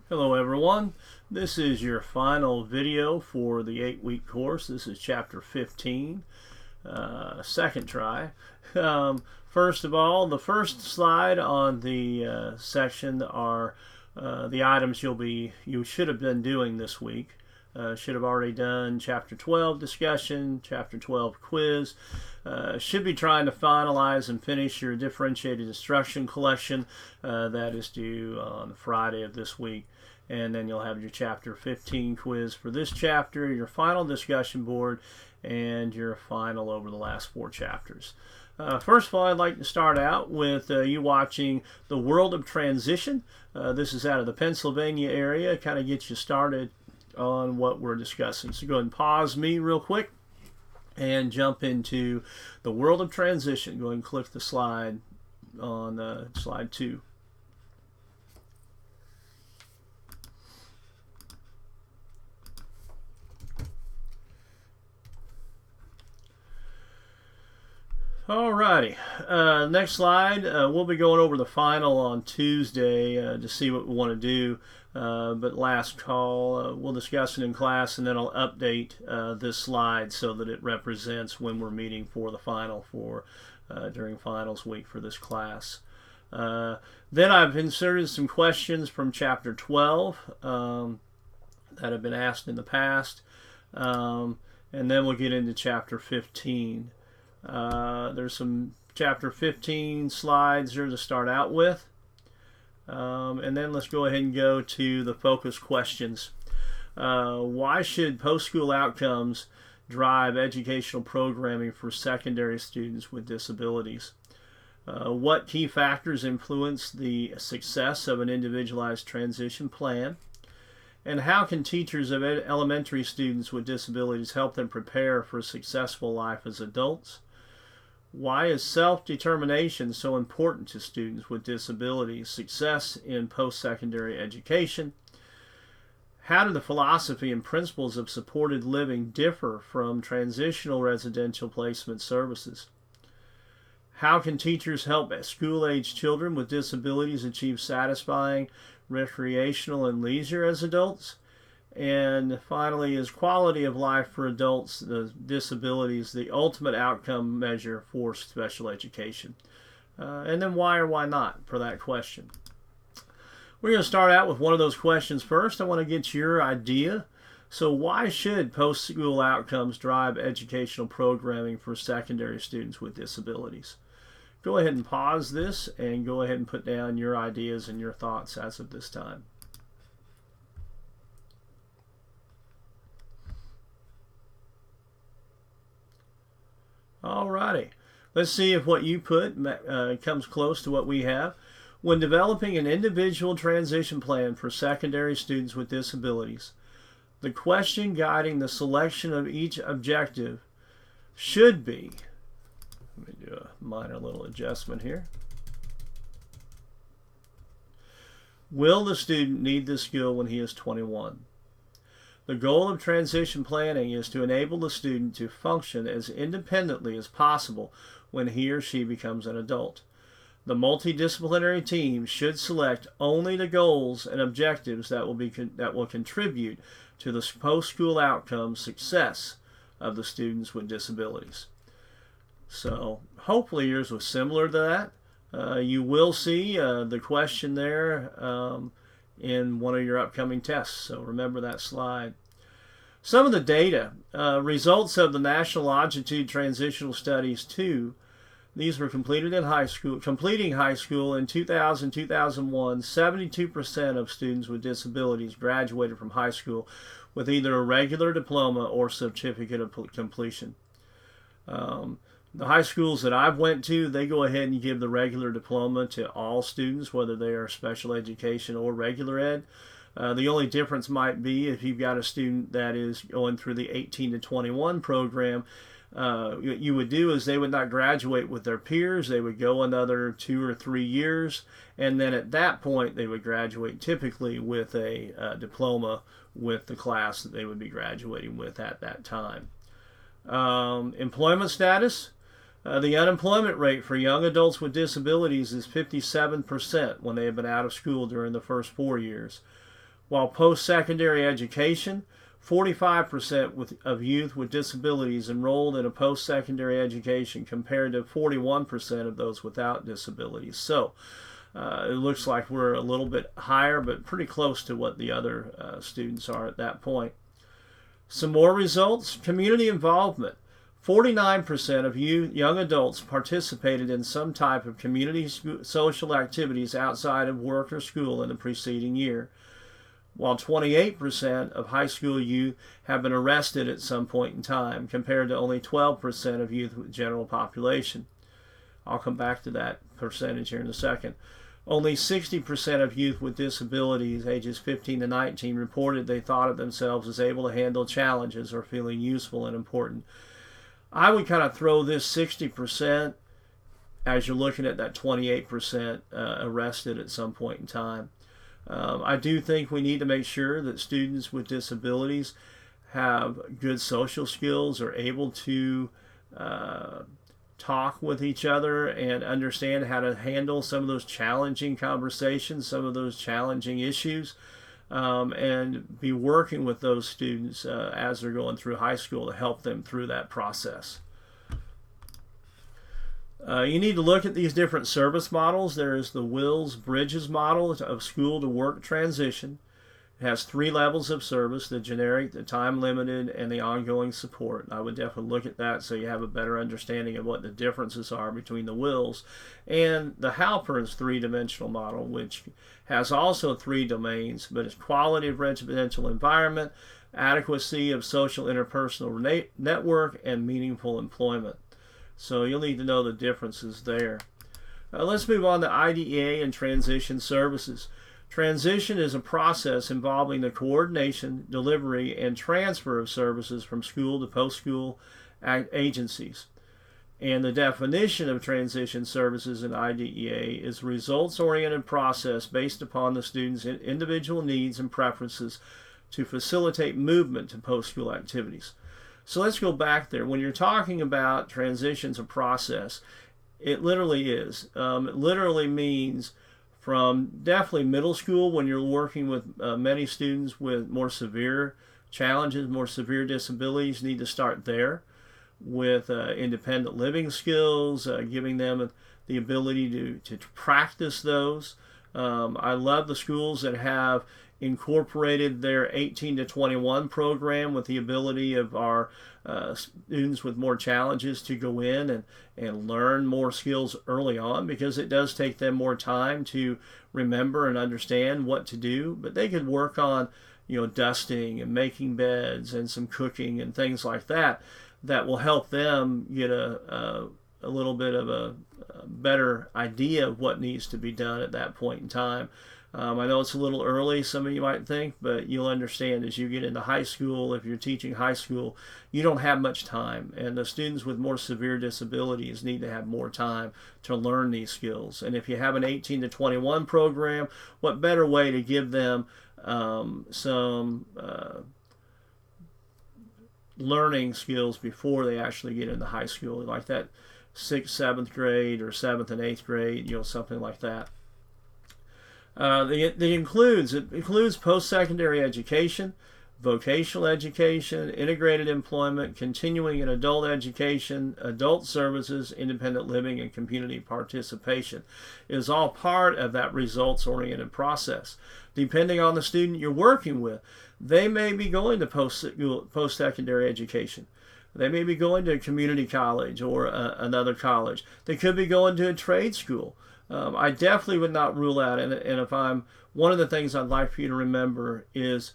Hello everyone, this is your final video for the 8-week course. This is chapter 15, second try. First of all, the first slide on the section are the items you should have been doing this week. Should have already done chapter 12 discussion, chapter 12 quiz. Should be trying to finalize and finish your differentiated instruction collection. That is due on Friday of this week. And then you'll have your chapter 15 quiz for this chapter, your final discussion board, and your final over the last 4 chapters. First of all, I'd like to start out with you watching The World of Transition. This is out of the Pennsylvania area. Kind of gets you started on what we're discussing. So go ahead and pause me real quick and jump into The World of Transition. Go ahead and click the slide on slide 2. Alrighty, next slide. We'll be going over the final on Tuesday to see what we want to do. But last call, we'll discuss it in class, and then I'll update this slide so that it represents when we're meeting for the final during finals week for this class. Then I've inserted some questions from chapter 12 that have been asked in the past, and then we'll get into chapter 15. There's some chapter 15 slides here to start out with. And then let's go ahead and go to the focus questions. Why should post-school outcomes drive educational programming for secondary students with disabilities? What key factors influence the success of an individualized transition plan? And how can teachers of elementary students with disabilities help them prepare for a successful life as adults? Why is self-determination so important to students with disabilities? Success in post-secondary education? How do the philosophy and principles of supported living differ from transitional residential placement services? How can teachers help school-age children with disabilities achieve satisfying recreational and leisure as adults? And finally, is quality of life for adults with disabilities the ultimate outcome measure for special education? And then why or why not for that question. We're going to start out with one of those questions first. I want to get your idea. So why should post-school outcomes drive educational programming for secondary students with disabilities? Go ahead and pause this and go ahead and put down your ideas and your thoughts as of this time. Alrighty, let's see if what you put comes close to what we have. When developing an individual transition plan for secondary students with disabilities, the question guiding the selection of each objective should be, let me do a minor little adjustment here. Will the student need this skill when he is 21? The goal of transition planning is to enable the student to function as independently as possible when he or she becomes an adult. The multidisciplinary team should select only the goals and objectives that will contribute to the post-school outcome success of the students with disabilities. So hopefully yours was similar to that. You will see the question there in one of your upcoming tests, so remember that slide. Some of the data, results of the National Longitude Transitional Studies 2, these were completed in high school. Completing high school in 2000-2001, 72% of students with disabilities graduated from high school with either a regular diploma or certificate of completion. The high schools that I've went to, they go ahead and give the regular diploma to all students, whether they are special education or regular ed. The only difference might be if you've got a student that is going through the 18 to 21 program, what you would do is they would not graduate with their peers. They would go another 2 or 3 years, and then at that point they would graduate typically with a diploma with the class that they would be graduating with at that time. Employment status. The unemployment rate for young adults with disabilities is 57% when they have been out of school during the first 4 years. while post-secondary education, 45% of youth with disabilities enrolled in a post-secondary education compared to 41% of those without disabilities. So it looks like we're a little bit higher, but pretty close to what the other students are at that point. Some more results. Community involvement. 49% of young adults participated in some type of community social activities outside of work or school in the preceding year, while 28% of high school youth have been arrested at some point in time, compared to only 12% of youth with general population. I'll come back to that percentage here in a second. Only 60% of youth with disabilities ages 15 to 19 reported they thought of themselves as able to handle challenges or feeling useful and important. I would kind of throw this 60% as you're looking at that 28% arrested at some point in time. I do think we need to make sure that students with disabilities have good social skills, are able to talk with each other and understand how to handle some of those challenging conversations, some of those challenging issues, and be working with those students as they're going through high school to help them through that process. You need to look at these different service models. There is the Wills Bridges model of school to work transition. It has 3 levels of service: the generic, the time limited, and the ongoing support. I would definitely look at that so you have a better understanding of what the differences are between the Wills and the Halpern's 3-dimensional model, which has also 3 domains, but it's quality of residential environment, adequacy of social interpersonal network, and meaningful employment. So you'll need to know the differences there. Let's move on to IDEA and transition services. Transition is a process involving the coordination, delivery, and transfer of services from school to post-school agencies. And the definition of transition services in IDEA is a results-oriented process based upon the student's individual needs and preferences to facilitate movement to post-school activities. So let's go back there. When you're talking about transitions of process, it literally is. It literally means from definitely middle school, when you're working with many students with more severe challenges, more severe disabilities, you need to start there with independent living skills, giving them the ability to practice those. I love the schools that have incorporated their 18 to 21 program with the ability of our students with more challenges to go in and learn more skills early on, because it does take them more time to remember and understand what to do. But they could work on, dusting and making beds and some cooking and things like that will help them get a little bit of a better idea of what needs to be done at that point in time. I know it's a little early, some of you might think, but you'll understand as you get into high school, if you're teaching high school, you don't have much time. And the students with more severe disabilities need to have more time to learn these skills. And if you have an 18 to 21 program, what better way to give them some learning skills before they actually get into high school, like that 6th, 7th grade or 7th and 8th grade, something like that. It includes post-secondary education, vocational education, integrated employment, continuing and adult education, adult services, independent living, and community participation. It is all part of that results-oriented process. Depending on the student you're working with, they may be going to post-secondary education. They may be going to a community college or another college. They could be going to a trade school. I definitely would not rule out, and if one of the things I'd like for you to remember is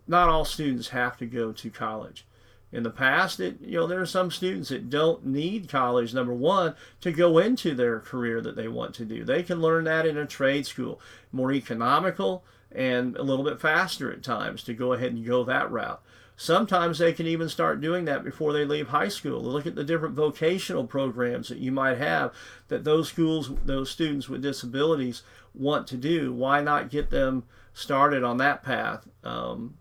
not all students have to go to college. In the past, there are some students that don't need college, number one, to go into their career that they want to do. They can learn that in a trade school, more economical and a little bit faster at times to go ahead and go that route. Sometimes they can even start doing that before they leave high school. Look at the different vocational programs that you might have that those students with disabilities want to do. Why not get them started on that path, on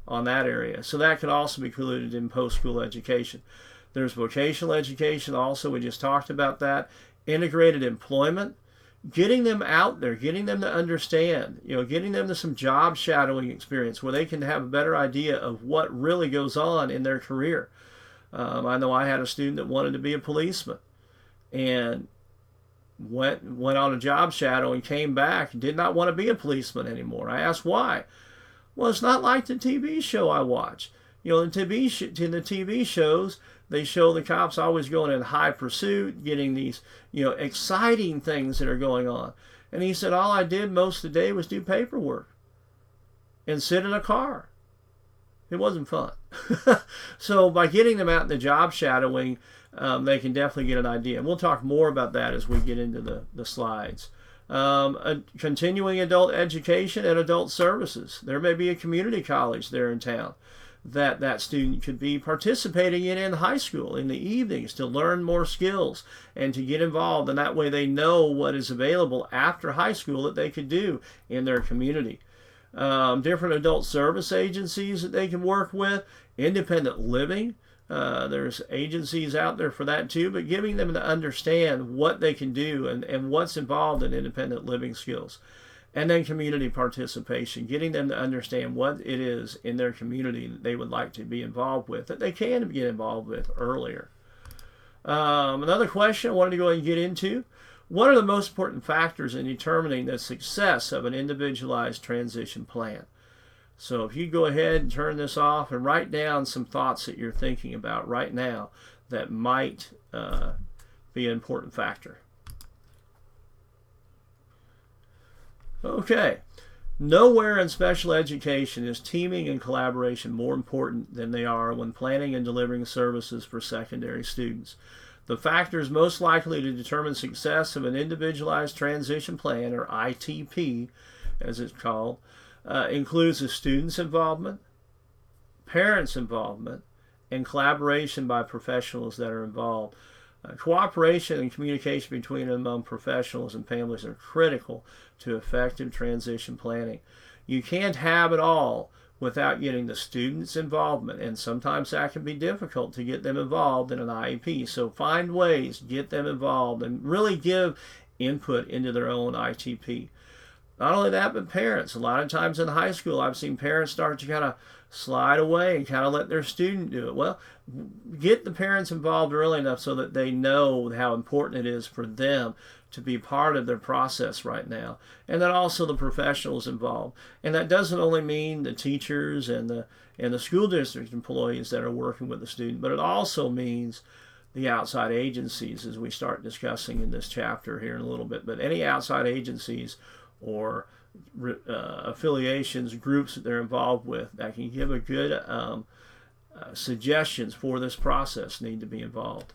that area? So that could also be included in post-school education. There's vocational education also. We just talked about that. Integrated employment getting them out there, getting them to understand, getting them to some job shadowing experience where they can have a better idea of what really goes on in their career. I know I had a student that wanted to be a policeman and went on a job shadow and came back and did not want to be a policeman anymore. I asked why. Well, it's not like the TV show I watch. In the TV shows, they show the cops always going in high pursuit, getting these, exciting things that are going on. And he said, all I did most of the day was do paperwork and sit in a car. It wasn't fun. So by getting them out in the job shadowing, they can definitely get an idea. And we'll talk more about that as we get into the slides. Continuing adult education and adult services. There may be a community college there in town that student could be participating in high school in the evenings to learn more skills and to get involved. And that way they know what is available after high school that they could do in their community. Different adult service agencies that they can work with, independent living. There's agencies out there for that too, but giving them to understand what they can do and what's involved in independent living skills. And then community participation, getting them to understand what it is in their community that they would like to be involved with, that they can get involved with earlier. Another question I wanted to go ahead and get into: what are the most important factors in determining the success of an individualized transition plan? So if you go ahead and turn this off and write down some thoughts that you're thinking about right now that might be an important factor. Okay. Nowhere in special education is teaming and collaboration more important than they are when planning and delivering services for secondary students. The factors most likely to determine success of an individualized transition plan, or ITP, as it's called, includes the student's involvement, parents' involvement, and collaboration by professionals that are involved. Cooperation and communication between and among professionals and families are critical to effective transition planning. You can't have it all without getting the students' involvement, and sometimes that can be difficult to get them involved in an IEP. So find ways, get them involved, and really give input into their own ITP. Not only that, but parents. A lot of times in high school, I've seen parents start to kind of slide away and kind of let their student do it. Well, get the parents involved early enough so that they know how important it is for them to be part of their process right now. And then also the professionals involved. And that doesn't only mean the teachers and the school district employees that are working with the student, but it also means the outside agencies, as we start discussing in this chapter here in a little bit. But any outside agencies or affiliations, groups that they're involved with that can give a good suggestions for this process need to be involved.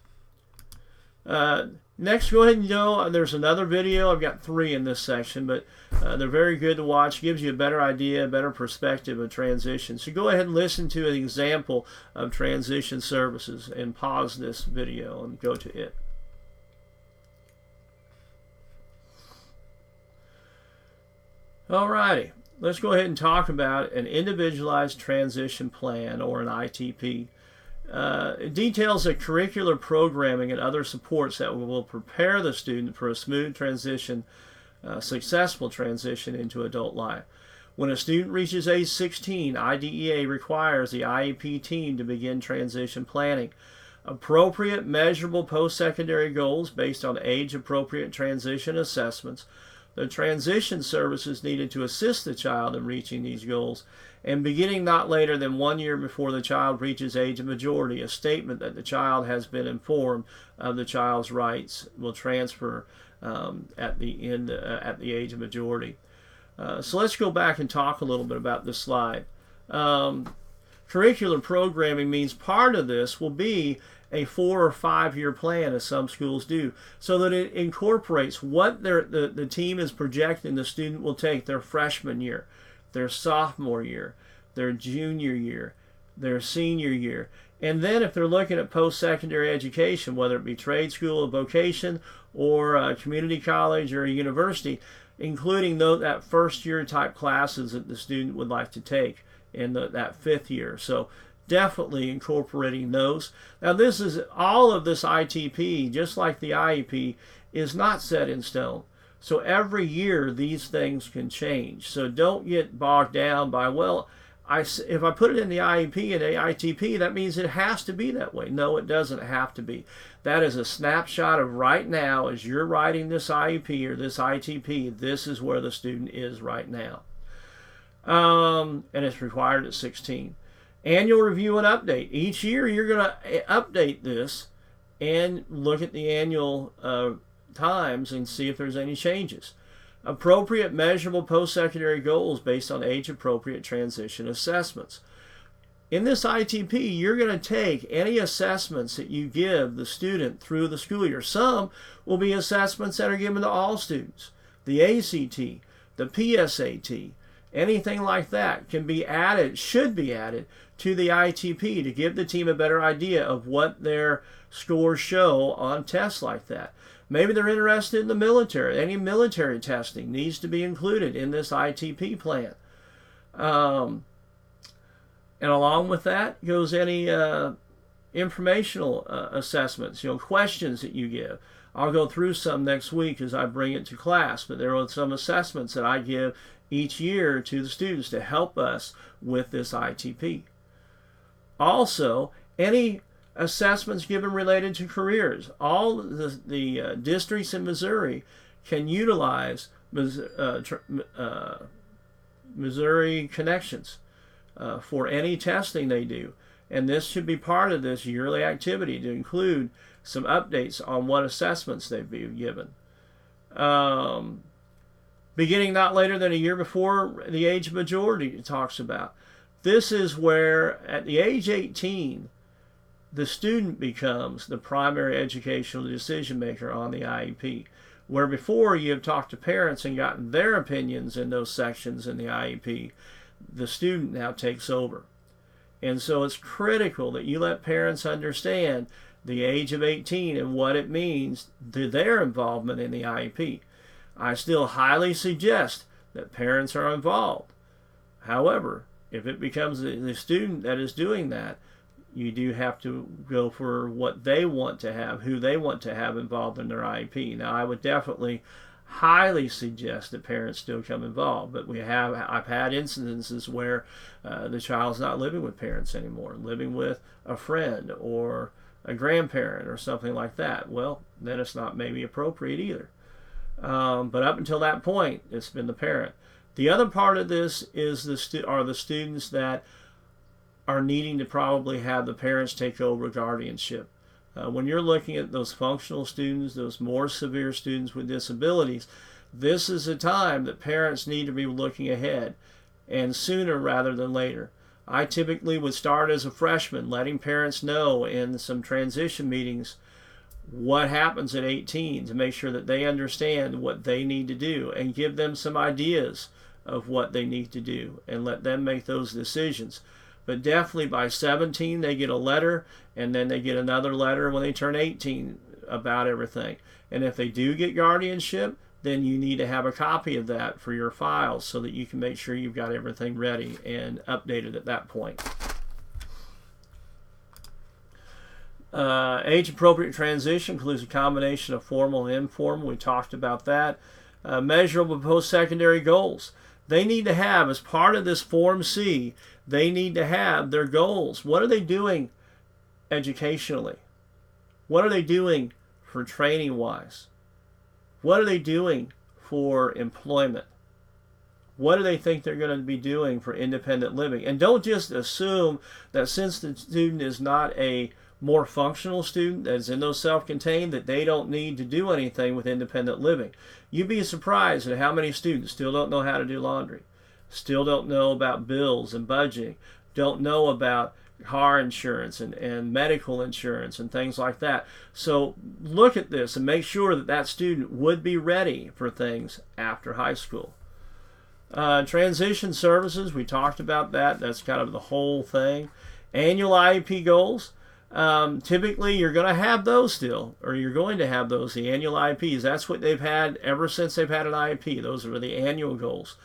Next, go ahead and there's another video. I've got 3 in this section, but they're very good to watch. Gives you a better idea, a better perspective of transition. So go ahead and listen to an example of transition services and pause this video and go to it. Alrighty, let's go ahead and talk about an individualized transition plan, or an ITP. It details the curricular programming and other supports that will prepare the student for a smooth transition, successful transition into adult life. When a student reaches age 16, IDEA requires the IEP team to begin transition planning. Appropriate, measurable post-secondary goals based on age-appropriate transition assessments. The transition services needed to assist the child in reaching these goals, and beginning not later than 1 year before the child reaches age of majority, a statement that the child has been informed of the child's rights will transfer at the age of majority. So let's go back and talk a little bit about this slide. Curricular programming means part of this will be a 4 or 5 year plan, as some schools do, so that it incorporates what the team is projecting the student will take their freshman year, their sophomore year, their junior year, their senior year. And then if they're looking at post-secondary education, whether it be trade school, a vocation, or a community college or a university, including that first year type classes that the student would like to take in that 5th year. So definitely incorporating those. Now all of this ITP, just like the IEP, is not set in stone. So every year these things can change. So don't get bogged down by, well, if I put it in the IEP and the ITP, that means it has to be that way. No, it doesn't have to be. That is a snapshot of right now as you're writing this IEP or this ITP. This is where the student is right now. And it's required at 16. Annual review and update. Each year you're going to update this and look at the annual times and see if there's any changes. Appropriate measurable post-secondary goals based on age-appropriate transition assessments. In this ITP, you're going to take any assessments that you give the student through the school year. Some will be assessments that are given to all students. The ACT, the PSAT, anything like that can be added, should be added to the ITP to give the team a better idea of what their scores show on tests like that. Maybe they're interested in the military. Any military testing needs to be included in this ITP plan. And along with that goes any informational assessments, questions that you give. I'll go through some next week as I bring it to class, but there are some assessments that I give each year to the students to help us with this ITP. Also, any assessments given related to careers. All the districts in Missouri can utilize Missouri Connections for any testing they do. And this should be part of this yearly activity to include some updates on what assessments they've been given. Beginning not later than a year before the age of majority, it talks about. This is where at the age 18, the student becomes the primary educational decision maker on the IEP. Where before you have talked to parents and gotten their opinions in those sections in the IEP, the student now takes over. And so it's critical that you let parents understand the age of 18 and what it means to their involvement in the IEP. I still highly suggest that parents are involved. However, if it becomes the student that is doing that, you do have to go for what they want to have, who they want to have involved in their IEP. Now, I would definitely highly suggest that parents still come involved, but I've had instances where the child's not living with parents anymore, living with a friend or a grandparent or something like that. Well, then it's not maybe appropriate either. But up until that point, it's been the parent. The other part of this is the students that are needing to probably have the parents take over guardianship. When you're looking at those functional students, those more severe students with disabilities, this is a time that parents need to be looking ahead, and sooner rather than later. I typically would start as a freshman, letting parents know in some transition meetings what happens at 18 to make sure that they understand what they need to do and give them some ideas of what they need to do and let them make those decisions. But definitely by 17 they get a letter, and then they get another letter when they turn 18 about everything. And if they do get guardianship, then you need to have a copy of that for your files so that you can make sure you've got everything ready and updated at that point. Age-appropriate transition includes a combination of formal and informal. We talked about that. Measurable post-secondary goals. They need to have, as part of this Form C, they need to have their goals. What are they doing educationally? What are they doing for training-wise? What are they doing for employment? What do they think they're going to be doing for independent living? And don't just assume that since the student is not a more functional student that is in those self-contained, that they don't need to do anything with independent living. You'd be surprised at how many students still don't know how to do laundry, still don't know about bills and budgeting, don't know about car insurance and medical insurance and things like that. So look at this and make sure that that student would be ready for things after high school. Transition services, we talked about that. That's kind of the whole thing. Annual IEP goals. Typically you're going to have those still, or you're going to have those, the annual IEPs. That's what they've had ever since they've had an IEP. Those are the annual goals.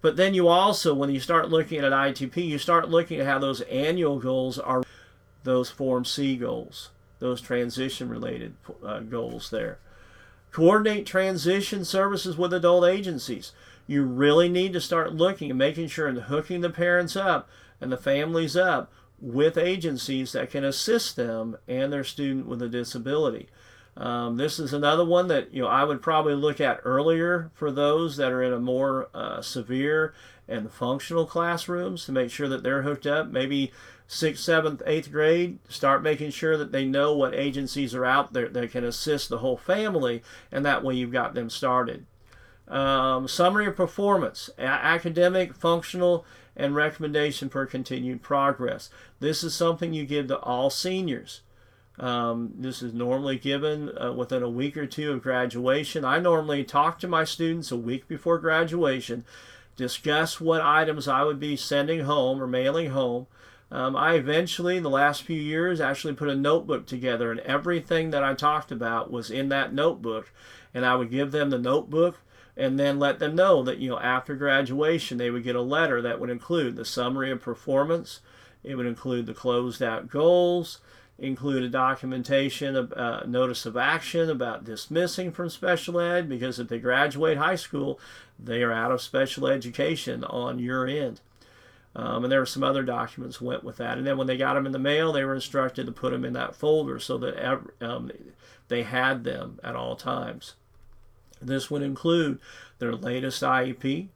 But then you also, when you start looking at an ITP, you start looking at how those annual goals are those Form C goals, those transition related goals there. Coordinate transition services with adult agencies. You really need to start looking and making sure and hooking the parents up and the families up with agencies that can assist them and their student with a disability. This is another one that I would probably look at earlier for those that are in a more severe and functional classrooms to make sure that they're hooked up. Maybe 6th, 7th, 8th grade, start making sure that they know what agencies are out there that can assist the whole family, and that way you've got them started. Summary of performance, academic, functional, and recommendation for continued progress. This is something you give to all seniors. This is normally given within a week or two of graduation. I normally talk to my students a week before graduation, discuss what items I would be sending home or mailing home. I eventually, in the last few years, actually put a notebook together, and everything that I talked about was in that notebook, and I would give them the notebook and then let them know that after graduation they would get a letter that would include the summary of performance. It would include the closed out goals, include a documentation of notice of action about dismissing from special ed, because if they graduate high school, they are out of special education on your end. And there were some other documents went with that. And then when they got them in the mail, they were instructed to put them in that folder so that they had them at all times. This would include their latest IEP,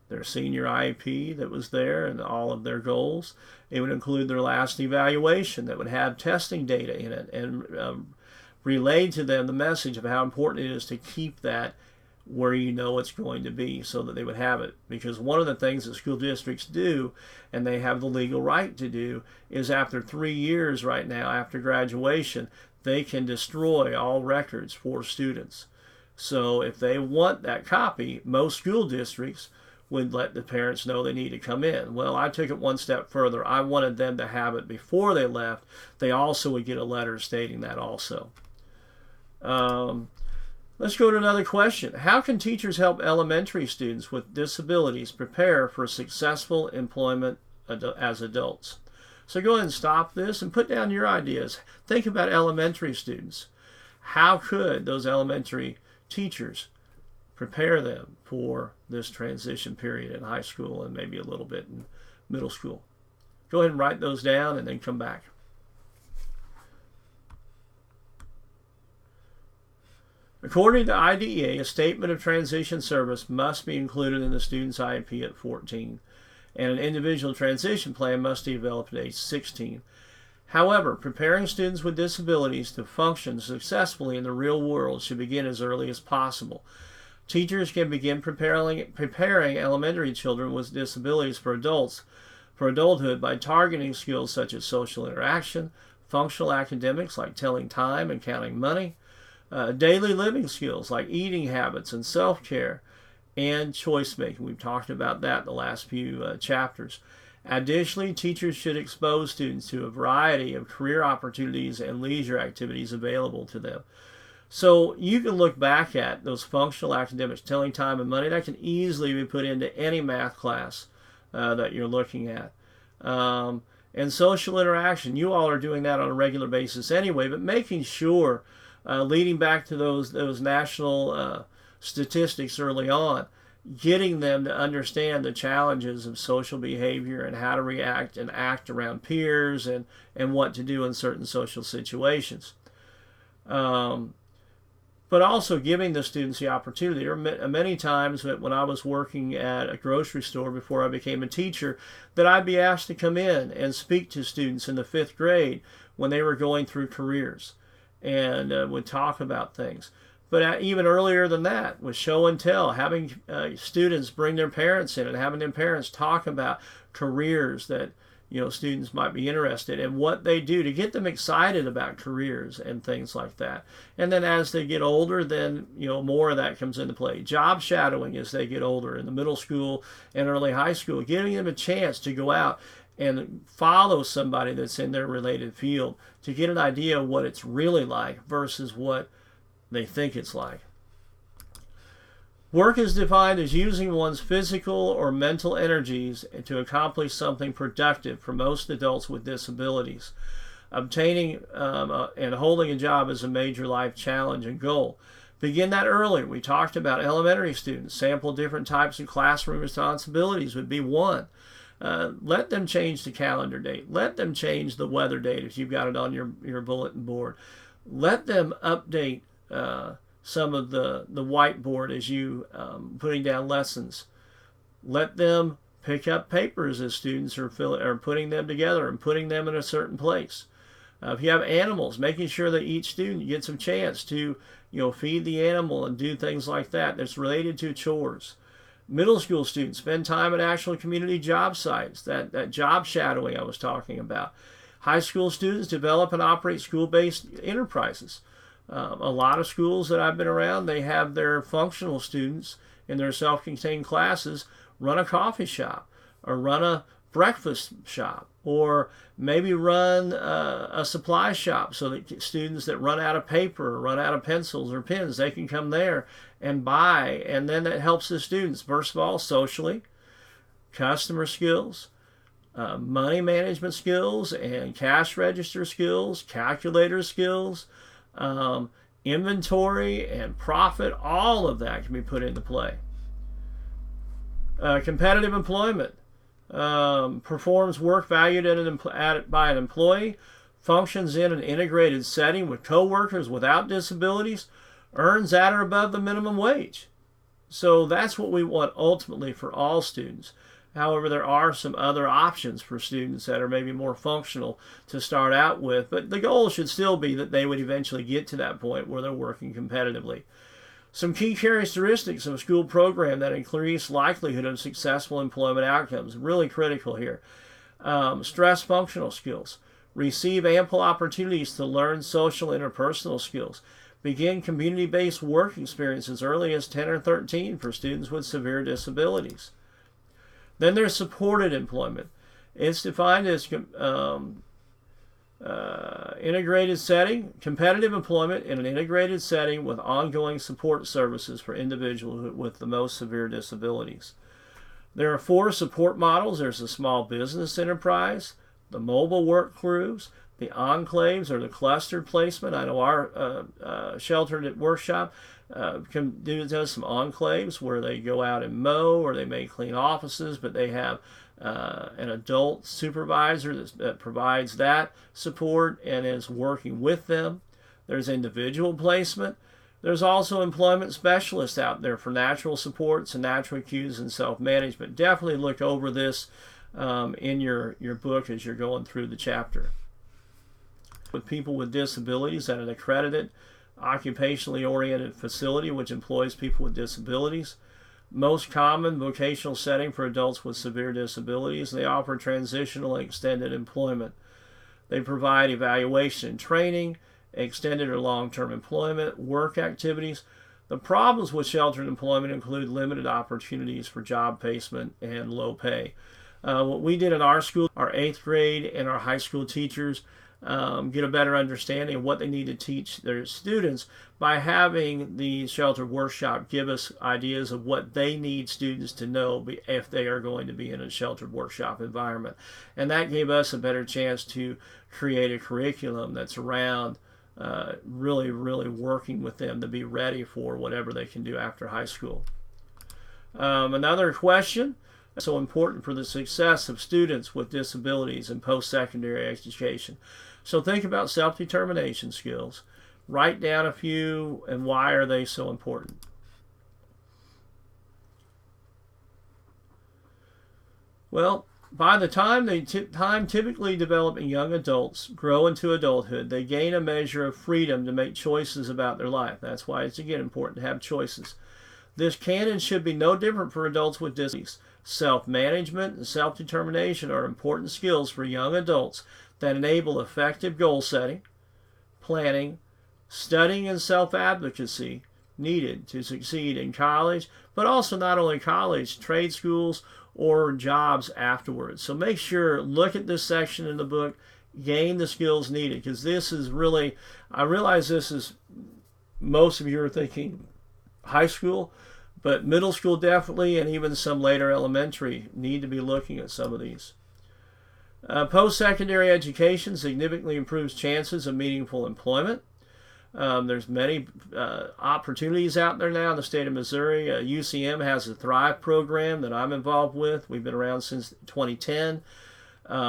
their senior IEP that was there, and all of their goals. It would include their last evaluation that would have testing data in it and relay to them the message of how important it is to keep that where it's going to be so that they would have it. Because one of the things that school districts do, and they have the legal right to do, is after 3 years right now, after graduation, they can destroy all records for students. So if they want that copy, most school districts would let the parents know they need to come in. Well, I took it one step further. I wanted them to have it before they left. They also would get a letter stating that also. Let's go to another question. How can teachers help elementary students with disabilities prepare for successful employment as adults? So go ahead and stop this and put down your ideas. Think about elementary students. How could those elementary teachers prepare them for this transition period in high school and maybe a little bit in middle school? Go ahead and write those down and then come back. According to IDEA, a statement of transition service must be included in the student's IEP at 14, and an individual transition plan must be developed at age 16. However, preparing students with disabilities to function successfully in the real world should begin as early as possible. Teachers can begin preparing elementary children with disabilities for adulthood by targeting skills such as social interaction, functional academics like telling time and counting money, daily living skills like eating habits and self-care, and choice making. We've talked about that in the last few chapters. Additionally, teachers should expose students to a variety of career opportunities and leisure activities available to them. So you can look back at those functional academics, telling time and money, that can easily be put into any math class that you're looking at. And social interaction, you all are doing that on a regular basis anyway, but making sure, leading back to those national statistics early on, getting them to understand the challenges of social behavior and how to react and act around peers and what to do in certain social situations. But also giving the students the opportunity. There are many times that when I was working at a grocery store before I became a teacher, that I'd be asked to come in and speak to students in the 5th grade when they were going through careers and would talk about things. But even earlier than that, with show and tell, having students bring their parents in and having their parents talk about careers that students might be interested in, what they do to get them excited about careers and things like that. And then as they get older, then more of that comes into play. Job shadowing as they get older in the middle school and early high school, giving them a chance to go out and follow somebody that's in their related field to get an idea of what it's really like versus what they think it's like. Work is defined as using one's physical or mental energies to accomplish something productive for most adults with disabilities. Obtaining and holding a job is a major life challenge and goal. Begin that earlier. We talked about elementary students. Sample different types of classroom responsibilities would be one. Let them change the calendar date. Let them change the weather date if you've got it on your bulletin board. Let them update some of the whiteboard as you putting down lessons. Let them pick up papers as students are putting them together and putting them in a certain place. If you have animals, making sure that each student gets a chance to feed the animal and do things like that that's related to chores. Middle school students spend time at actual community job sites, that job shadowing I was talking about. High school students develop and operate school-based enterprises. A lot of schools that I've been around, they have their functional students in their self-contained classes run a coffee shop or run a breakfast shop, or maybe run a supply shop so that students that run out of paper or run out of pencils or pens, they can come there and buy. And then that helps the students, first of all, socially, customer skills, money management skills, and cash register skills, calculator skills, inventory and profit. All of that can be put into play. Competitive employment. Performs work valued by an employee, functions in an integrated setting with coworkers without disabilities, earns at or above the minimum wage. So that's what we want ultimately for all students. However, there are some other options for students that are maybe more functional to start out with, but the goal should still be that they would eventually get to that point where they're working competitively. Some key characteristics of a school program that increase likelihood of successful employment outcomes, really critical here. Stress functional skills. Receive ample opportunities to learn social interpersonal skills. Begin community-based work experience as early as 10 or 13 for students with severe disabilities. Then there's supported employment. It's defined as integrated setting, competitive employment in an integrated setting with ongoing support services for individuals with the most severe disabilities. There are 4 support models. There's the small business enterprise, the mobile work crews, the enclaves or the clustered placement. I know our sheltered workshop does some enclaves where they go out and mow, or they may clean offices, but they have an adult supervisor that provides that support and is working with them. There's individual placement. There's also employment specialists out there for natural supports and natural cues and self-management. Definitely look over this in your book as you're going through the chapter. With people with disabilities at an accredited, occupationally oriented facility which employs people with disabilities. Most common vocational setting for adults with severe disabilities. They offer transitional and extended employment. They provide evaluation and training, extended or long-term employment, work activities. The problems with sheltered employment include limited opportunities for job placement and low pay. What we did in our school, our 8th grade and our high school teachers get a better understanding of what they need to teach their students by having the sheltered workshop give us ideas of what they need students to know if they are going to be in a sheltered workshop environment. And that gave us a better chance to create a curriculum that's around really working with them to be ready for whatever they can do after high school. Another question, so important for the success of students with disabilities in post-secondary education. So think about self-determination skills. Write down a few, and why are they so important? Well, by the time time typically developing young adults grow into adulthood, they gain a measure of freedom to make choices about their life. That's why it's, again, important to have choices. This can and should be no different for adults with disabilities. Self-management and self-determination are important skills for young adults that enable effective goal setting, planning, studying, and self-advocacy needed to succeed in college, but also not only college, trade schools, or jobs afterwards. So make sure, look at this section in the book, gain the skills needed, because this is really, I realize this is, most of you are thinking high school, but middle school definitely, and even some later elementary need to be looking at some of these. Post-secondary education significantly improves chances of meaningful employment. There's many opportunities out there now in the state of Missouri. UCM has a Thrive program that I'm involved with. We've been around since 2010.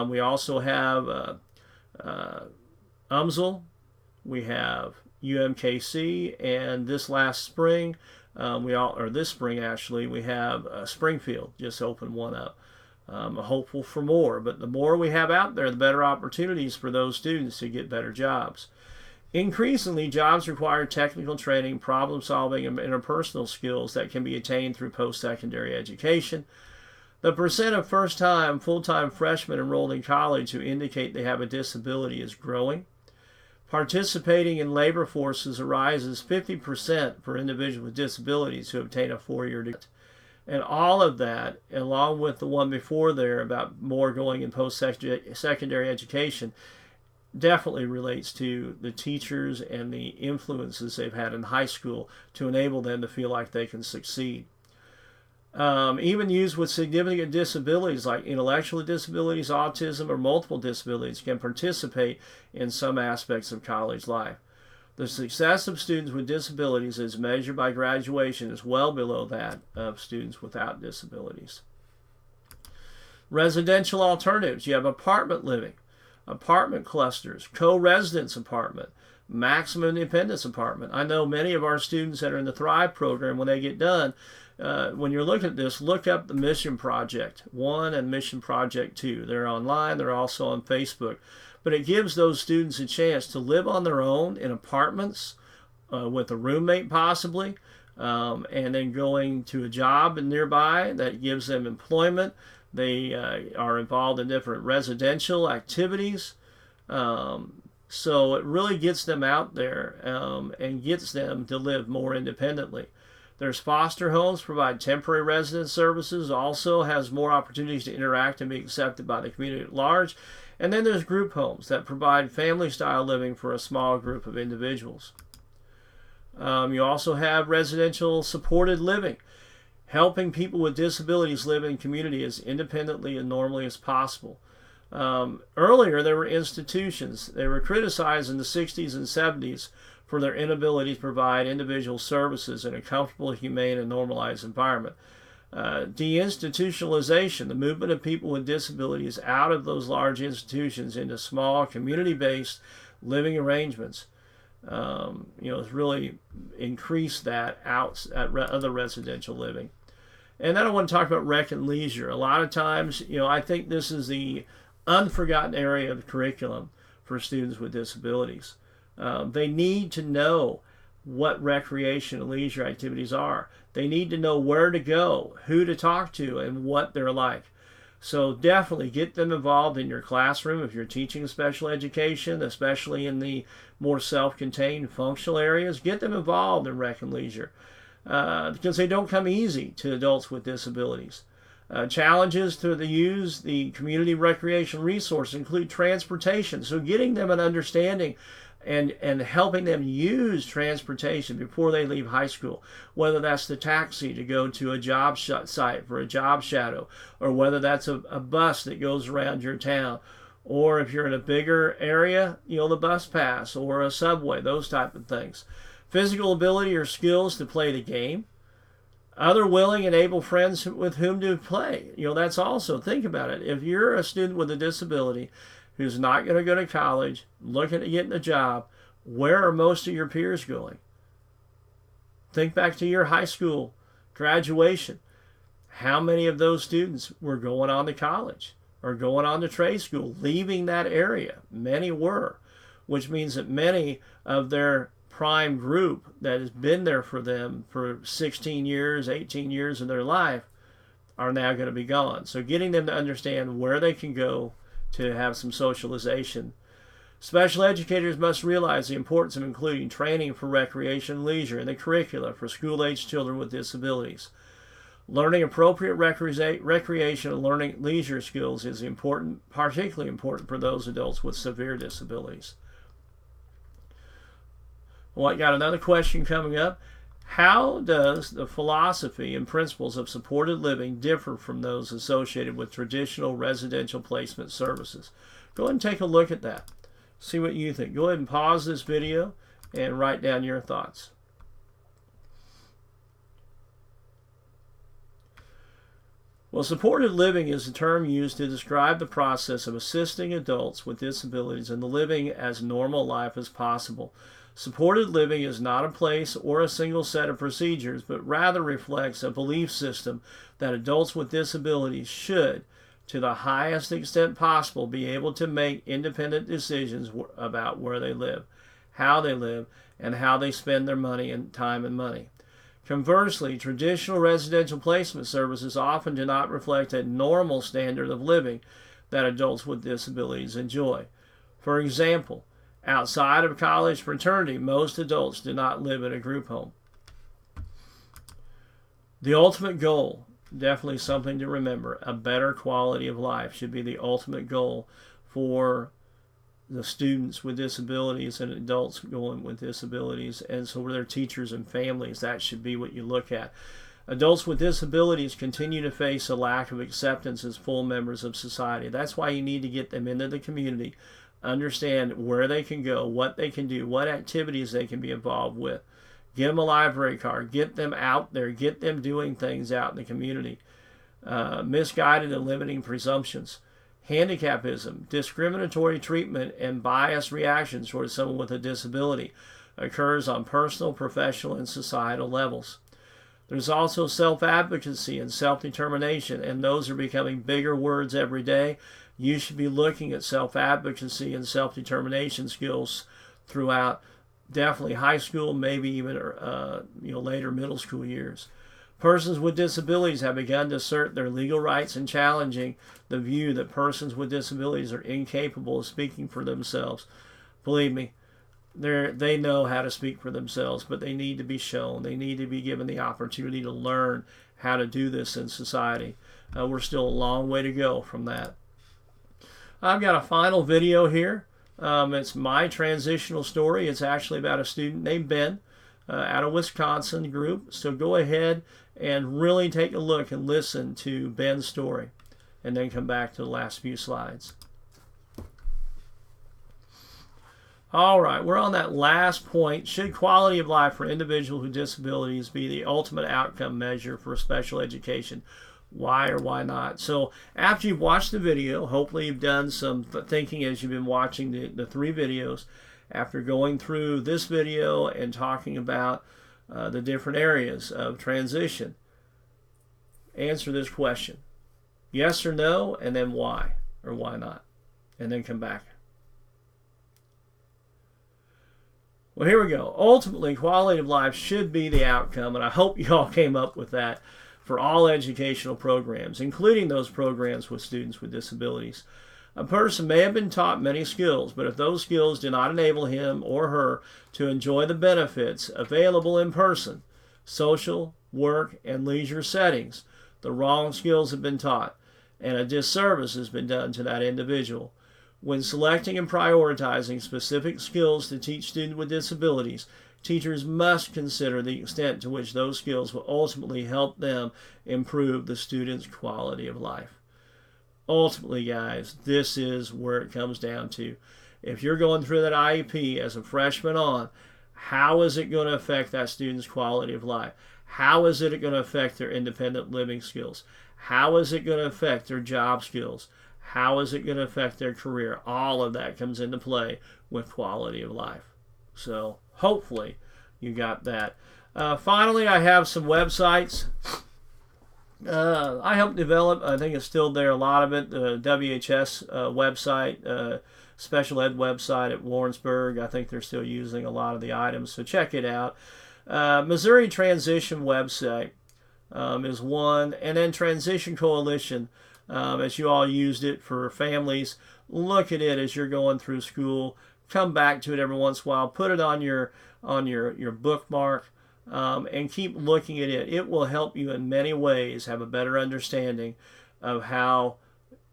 We also have UMSL. We have UMKC, and this last spring, this spring actually, we have Springfield just opened one up. I'm hopeful for more, but the more we have out there, the better opportunities for those students to get better jobs. Increasingly, jobs require technical training, problem solving, and interpersonal skills that can be attained through post-secondary education. The percent of first-time, full-time freshmen enrolled in college who indicate they have a disability is growing. Participating in labor forces arises 50% for individuals with disabilities who obtain a 4-year degree. And all of that, along with the one before there about more going in post-secondary education, definitely relates to the teachers and the influences they've had in high school to enable them to feel like they can succeed. Even youth with significant disabilities like intellectual disabilities, autism, or multiple disabilities can participate in some aspects of college life. The success of students with disabilities as measured by graduation is well below that of students without disabilities. Residential alternatives. You have apartment living, apartment clusters, co-residence apartment, maximum independence apartment. I know many of our students that are in the Thrive program, when they get done, when you're looking at this, look up the Mission Project 1 and Mission Project 2. They're online. They're also on Facebook. But it gives those students a chance to live on their own in apartments with a roommate possibly, and then going to a job nearby that gives them employment. They are involved in different residential activities. So it really gets them out there and gets them to live more independently. There's foster homes, provide temporary residence services, also has more opportunities to interact and be accepted by the community at large. And then there's group homes that provide family-style living for a small group of individuals. You also have residential supported living, helping people with disabilities live in community as independently and normally as possible. Earlier, there were institutions. They were criticized in the 60s and 70s for their inability to provide individual services in a comfortable, humane, and normalized environment. Deinstitutionalization, the movement of people with disabilities out of those large institutions into small, community-based living arrangements, has really increased that out at other residential living. And then I want to talk about rec and leisure. A lot of times, I think this is the unforgotten area of the curriculum for students with disabilities. They need to know what recreation and leisure activities are. They need to know where to go, who to talk to, and what they're like. So definitely get them involved in your classroom if you're teaching special education, especially in the more self-contained functional areas. Get them involved in rec and leisure because they don't come easy to adults with disabilities. Challenges to use the community recreation resource include transportation. So getting them an understanding and helping them use transportation before they leave high school, whether that's the taxi to go to a job site for a job shadow, or whether that's a bus that goes around your town, or if you're in a bigger area, the bus pass or a subway, those type of things. Physical ability or skills to play the game. Other willing and able friends with whom to play. That's also, think about it. If you're a student with a disability who's not going to go to college, looking at getting a job, where are most of your peers going? Think back to your high school graduation. How many of those students were going on to college or going on to trade school, leaving that area? Many were, which means that many of their prime group that has been there for them for 16 years, 18 years of their life are now going to be gone. So getting them to understand where they can go to have some socialization. Special educators must realize the importance of including training for recreation and leisure in the curricula for school-age children with disabilities. Learning appropriate recreation and learning leisure skills is important, particularly important for those adults with severe disabilities. Well, I got another question coming up. How does the philosophy and principles of supported living differ from those associated with traditional residential placement services? Go ahead and take a look at that. See what you think. Go ahead and pause this video and write down your thoughts. Well, supported living is a term used to describe the process of assisting adults with disabilities in the living as normal life as possible. Supported living is not a place or a single set of procedures, but rather reflects a belief system that adults with disabilities should, to the highest extent possible, be able to make independent decisions about where they live, how they live, and how they spend their money and time and money. Conversely, traditional residential placement services often do not reflect a normal standard of living that adults with disabilities enjoy. For example, outside of college fraternity, most adults do not live in a group home. The ultimate goal, definitely something to remember, a better quality of life should be the ultimate goal for the students with disabilities and adults going with disabilities, and so for their teachers and families, that should be what you look at. Adults with disabilities continue to face a lack of acceptance as full members of society. That's why you need to get them into the community, understand where they can go, what they can do, what activities they can be involved with. Give them a library card, get them out there, get them doing things out in the community. Misguided and limiting presumptions. Handicapism, discriminatory treatment, and biased reactions towards someone with a disability occurs on personal, professional, and societal levels. There's also self-advocacy and self-determination, and those are becoming bigger words every day. You should be looking at self-advocacy and self-determination skills throughout definitely high school, maybe even later middle school years. Persons with disabilities have begun to assert their legal rights and challenging the view that persons with disabilities are incapable of speaking for themselves. Believe me, they know how to speak for themselves, but they need to be shown. They need to be given the opportunity to learn how to do this in society. We're still a long way to go from that. I've got a final video here. It's my transitional story. It's actually about a student named Ben out of Wisconsin group. So go ahead and really take a look and listen to Ben's story, and then come back to the last few slides. All right, we're on that last point. Should quality of life for individuals with disabilities be the ultimate outcome measure for special education? Why or why not? So after you've watched the video, hopefully you've done some thinking as you've been watching the 3 videos. After going through this video and talking about the different areas of transition, answer this question. Yes or no, and then why or why not, and then come back. Well, here we go. Ultimately, quality of life should be the outcome, and I hope you all came up with that for all educational programs, including those programs with students with disabilities. A person may have been taught many skills, but if those skills do not enable him or her to enjoy the benefits available in person, social, work, and leisure settings, the wrong skills have been taught, and a disservice has been done to that individual. When selecting and prioritizing specific skills to teach students with disabilities, teachers must consider the extent to which those skills will ultimately help them improve the student's quality of life. Ultimately, guys, this is where it comes down to. If you're going through that IEP as a freshman on, how is it going to affect that student's quality of life? How is it going to affect their independent living skills? How is it going to affect their job skills? How is it going to affect their career? All of that comes into play with quality of life. So hopefully you got that. Finally, I have some websites I helped develop. I think it's still there, a lot of it. The WHS website, special ed website at Warrensburg. I think they're still using a lot of the items, so check it out. Missouri Transition website is one, and then Transition Coalition, as you all used it for families. Look at it as you're going through school. Come back to it every once in a while. Put it on your bookmark. And keep looking at it. It will help you in many ways have a better understanding of how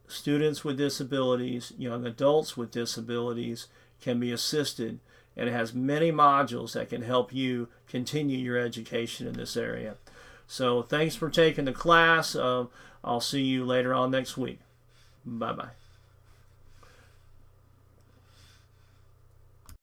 students with disabilities, young adults with disabilities can be assisted, and it has many modules that can help you continue your education in this area. So thanks for taking the class. I'll see you later on next week. Bye-bye.